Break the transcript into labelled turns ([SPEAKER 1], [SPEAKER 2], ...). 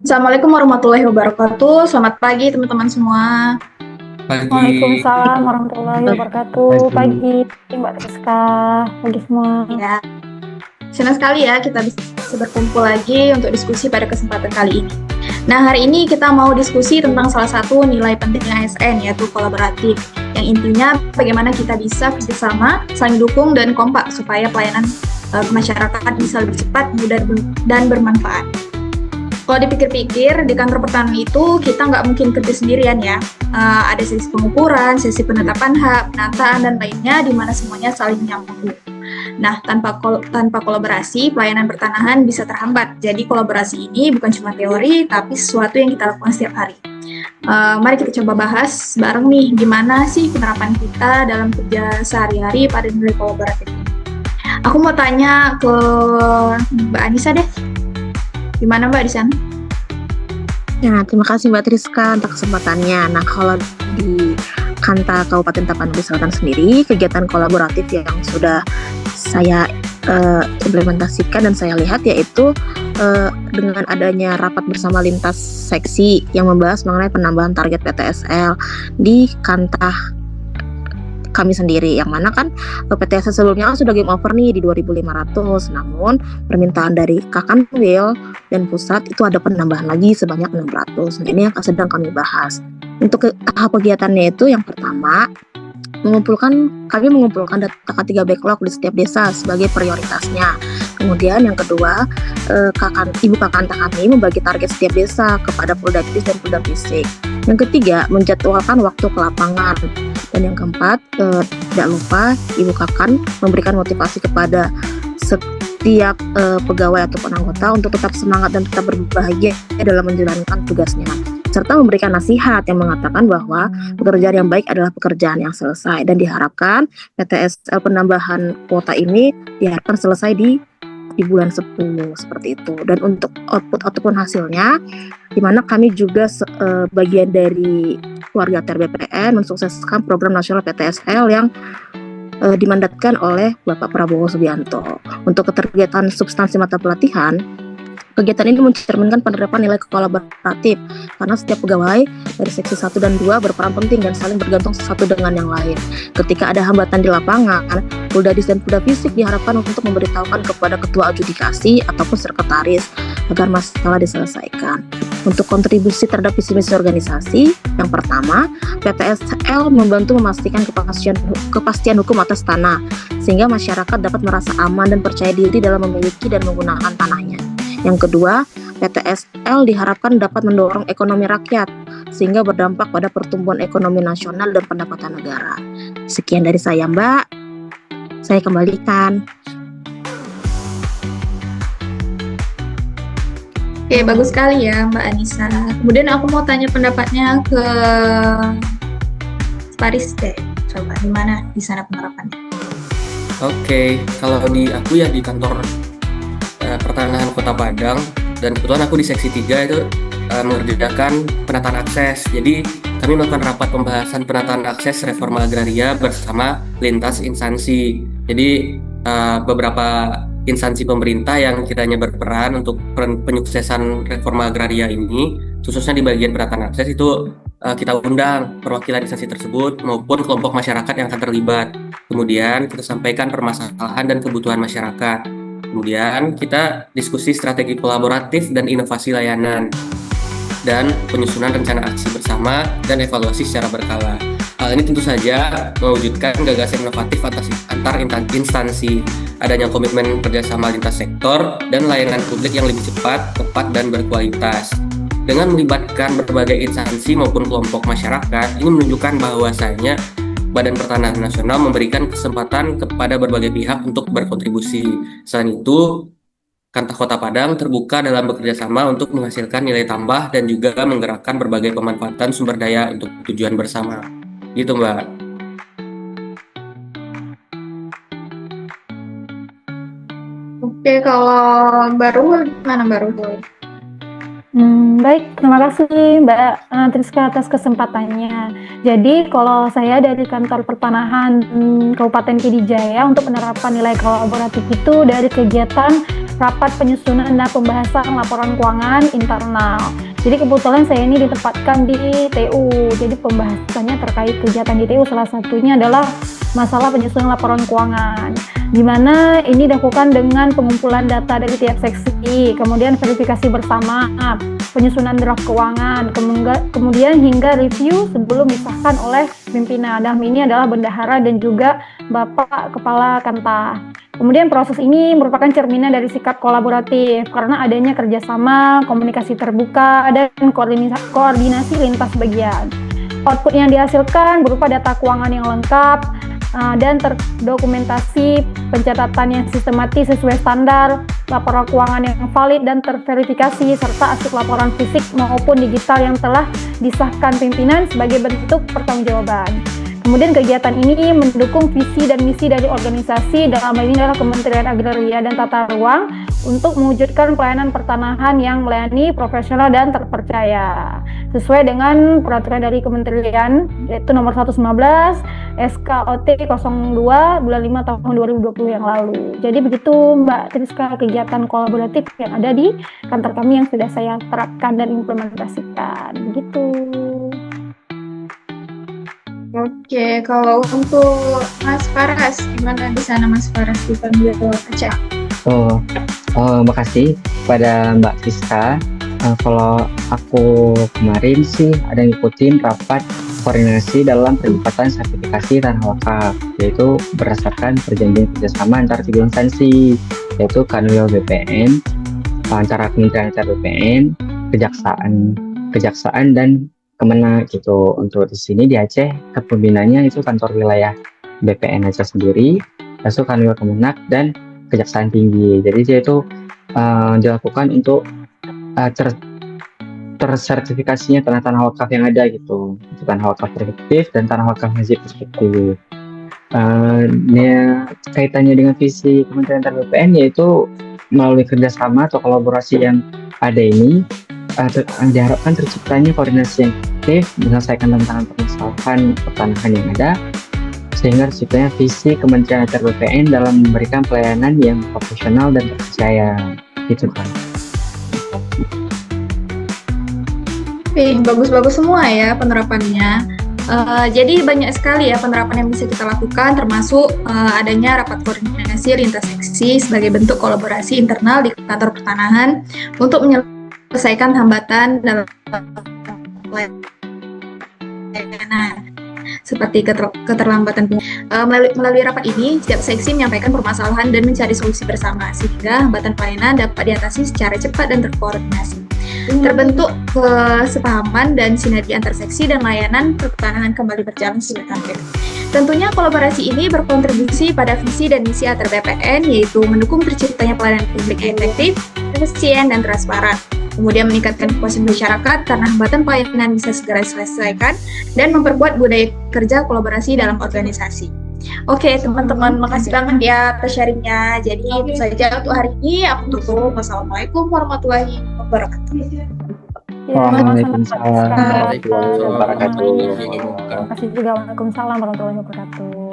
[SPEAKER 1] Assalamualaikum warahmatullahi wabarakatuh. Selamat pagi teman-teman semua.
[SPEAKER 2] Pagi,
[SPEAKER 3] Waalaikumsalam warahmatullahi wabarakatuh.
[SPEAKER 2] pagi.
[SPEAKER 3] Pagi, Mbak Rizka. Pagi semua.
[SPEAKER 1] Ya, senang sekali ya kita bisa berkumpul lagi untuk diskusi pada kesempatan kali ini. Nah, hari ini kita mau diskusi tentang salah satu nilai penting ASN, yaitu kolaboratif. Yang intinya bagaimana kita bisa bersama, saling dukung dan kompak supaya pelayanan ke masyarakat bisa lebih cepat, mudah dan bermanfaat. Kalau dipikir-pikir, di kantor pertanian itu kita nggak mungkin kerja sendirian ya. Ada sesi pengukuran, sesi penetapan hak, penataan, dan lainnya di mana semuanya saling nyambung. Nah, tanpa kolaborasi, pelayanan pertanahan bisa terhambat. Jadi kolaborasi ini bukan cuma teori, tapi sesuatu yang kita lakukan setiap hari. Mari kita coba bahas bareng nih, gimana sih penerapan kita dalam kerja sehari-hari pada nilai kolaboratif ini. Aku mau tanya ke Mbak Anissa deh. Gimana Mbak di sana?
[SPEAKER 4] Ya, terima kasih Mbak Triska untuk kesempatannya. Nah, kalau di Kanta Kabupaten Tapanuli Selatan sendiri, kegiatan kolaboratif yang sudah saya implementasikan dan saya lihat yaitu dengan adanya rapat bersama lintas seksi yang membahas mengenai penambahan target PTSL di Kanta kami sendiri, yang mana kan PTSL sebelumnya sudah game over nih di 2.500, namun permintaan dari Kakanwil dan pusat itu ada penambahan lagi sebanyak 600. Nah, ini yang sedang kami bahas. Untuk tahap kegiatannya itu yang pertama kami mengumpulkan data K3 backlog di setiap desa sebagai prioritasnya. Kemudian yang kedua, Ibu Kakanta kami membagi target setiap desa kepada Puldakdis dan Pulda Fisik. Yang ketiga, menjadwalkan waktu ke lapangan. Dan yang keempat, tidak lupa Ibu Kakan memberikan motivasi kepada setiap pegawai ataupun anggota untuk tetap semangat dan tetap berbahagia dalam menjalankan tugasnya, serta memberikan nasihat yang mengatakan bahwa pekerjaan yang baik adalah pekerjaan yang selesai, dan diharapkan PTSL penambahan kuota ini diharapkan selesai di bulan 10 seperti itu. Dan untuk output ataupun hasilnya, di mana kami juga bagian dari keluarga TRBPN mensukseskan program nasional PTSL yang dimandatkan oleh Bapak Prabowo Subianto. Untuk keterkaitan substansi mata pelatihan, kegiatan ini mencerminkan penerapan nilai kolaboratif karena setiap pegawai dari seksi 1 dan 2 berperan penting dan saling bergantung satu dengan yang lain. Ketika ada hambatan di lapangan, Puldadis dan Pulda Fisik diharapkan untuk memberitahukan kepada ketua adjudikasi ataupun sekretaris agar masalah diselesaikan. Untuk kontribusi terhadap visi misi organisasi, yang pertama, PTSL membantu memastikan kepastian hukum atas tanah sehingga masyarakat dapat merasa aman dan percaya diri dalam memiliki dan menggunakan tanahnya. Yang kedua, PTSL diharapkan dapat mendorong ekonomi rakyat sehingga berdampak pada pertumbuhan ekonomi nasional dan pendapatan negara. Sekian dari saya, Mbak. Saya kembalikan.
[SPEAKER 1] Oke, bagus sekali ya Mbak Anissa. Kemudian aku mau tanya pendapatnya ke Paris deh. Coba gimana di sana penerapannya?
[SPEAKER 2] Oke, kalau di aku ya di kantor pertanahan Kota Padang, dan kebetulan aku di seksi 3 itu mengerjakan penataan akses. Jadi kami melakukan rapat pembahasan penataan akses reforma agraria bersama lintas instansi. Jadi beberapa instansi pemerintah yang kiranya berperan untuk penyuksesan reforma agraria ini, khususnya di bagian penataan akses itu kita undang perwakilan instansi tersebut maupun kelompok masyarakat yang akan terlibat. Kemudian kita sampaikan permasalahan dan kebutuhan masyarakat. Kemudian kita diskusi strategi kolaboratif dan inovasi layanan dan penyusunan rencana aksi bersama dan evaluasi secara berkala. Hal ini tentu saja mewujudkan gagasan inovatif antar instansi, adanya komitmen kerjasama lintas sektor, dan layanan publik yang lebih cepat, tepat, dan berkualitas. Dengan melibatkan berbagai instansi maupun kelompok masyarakat, ini menunjukkan bahwasanya Badan Pertanahan Nasional memberikan kesempatan kepada berbagai pihak untuk berkontribusi. Selain itu, Kanta Kota Padang terbuka dalam bekerja sama untuk menghasilkan nilai tambah dan juga menggerakkan berbagai pemanfaatan sumber daya untuk tujuan bersama. Gitu, Mbak.
[SPEAKER 1] Oke, kalau baru gimana baru?
[SPEAKER 3] Baik, terima kasih Mbak Triska atas kesempatannya. Jadi kalau saya dari kantor pertanahan Kabupaten Pidijaya untuk penerapan nilai kolaboratif itu dari kegiatan rapat penyusunan dan pembahasan laporan keuangan internal. Jadi kebetulan saya ini ditempatkan di TU, jadi pembahasannya terkait kegiatan di TU salah satunya adalah masalah penyusunan laporan keuangan, di mana ini dilakukan dengan pengumpulan data dari tiap seksi, kemudian verifikasi bersama, penyusunan draft keuangan, kemudian hingga review sebelum disahkan oleh pimpinan. Dalam ini adalah bendahara dan juga Bapak Kepala Kanta. Kemudian proses ini merupakan cerminan dari sikap kolaboratif karena adanya kerjasama, komunikasi terbuka, dan koordinasi lintas bagian. Output yang dihasilkan berupa data keuangan yang lengkap dan terdokumentasi, pencatatan yang sistematis sesuai standar, laporan keuangan yang valid dan terverifikasi, serta arsip laporan fisik maupun digital yang telah disahkan pimpinan sebagai bentuk pertanggungjawaban. Kemudian kegiatan ini mendukung visi dan misi dari organisasi, dalam hal ini adalah Kementerian Agraria dan Tata Ruang, untuk mewujudkan pelayanan pertanahan yang melayani, profesional dan terpercaya sesuai dengan peraturan dari Kementerian, yaitu nomor 119 SKOT 02 bulan 5 tahun 2020 yang lalu. Jadi begitu Mbak Triska kegiatan kolaboratif yang ada di kantor kami yang sudah saya terapkan dan implementasikan. Begitu.
[SPEAKER 1] Oke, kalau untuk Mas Faras, gimana di sana Mas Faras dipanggil Aceh?
[SPEAKER 5] Makasih pada Mbak Triska. Kalau aku kemarin sih ada ngikutin rapat koordinasi dalam percepatan sertifikasi tanah wakaf, yaitu berdasarkan perjanjian kerjasama antara tiga instansi, yaitu Kanwil BPN, antara Kementerian Agraria BPN, Kejaksaan dan Kemenak gitu. Untuk di sini di Aceh, kepemimpinannya itu kantor wilayah BPN Aceh sendiri, lalu Kanwil Kemenak dan Kejaksaan Tinggi. Jadi dia itu dilakukan untuk tersertifikasinya tanah-tanah wakaf yang ada gitu, tanah wakaf perspektif dan tanah wakaf masjid perspektif. Kaitannya dengan visi Kementerian Agraria BPN yaitu melalui kerjasama atau kolaborasi yang ada ini diharapkan terciptanya koordinasi yang efektif, menyelesaikan tantangan permasalahan pertanahan yang ada, sehingga terciptanya visi Kementerian Agraria BPN dalam memberikan pelayanan yang profesional dan terpercaya. Gitu kan.
[SPEAKER 1] Bagus-bagus semua ya penerapannya. Jadi banyak sekali ya penerapan yang bisa kita lakukan, termasuk adanya rapat koordinasi lintas seksi sebagai bentuk kolaborasi internal di kantor pertanahan untuk menyelesaikan hambatan dalam pelayanan seperti keterlambatan. Melalui rapat ini, setiap seksi menyampaikan permasalahan dan mencari solusi bersama sehingga hambatan pelayanan dapat diatasi secara cepat dan terkoordinasi. Terbentuk kesepahaman dan sinergi antar seksi dan layanan pertanahan kembali berjalan sesuai target. Tentunya kolaborasi ini berkontribusi pada visi dan misi antar BPN, yaitu mendukung terciptanya pelayanan publik yang efektif, efisien, dan transparan. Kemudian meningkatkan kepuasan masyarakat karena hambatan pelayanan bisa segera diselesaikan dan memperkuat budaya kerja kolaborasi dalam organisasi. Oke teman-teman, makasih banget ya atas sharingnya. Jadi itu saja untuk hari ini. Aku tutup. Wassalamualaikum warahmatullahi wabarakatuh.
[SPEAKER 5] Waalaikumsalam warahmatullahi wabarakatuh.
[SPEAKER 3] Terima kasih juga. Waalaikumsalam warahmatullahi wabarakatuh.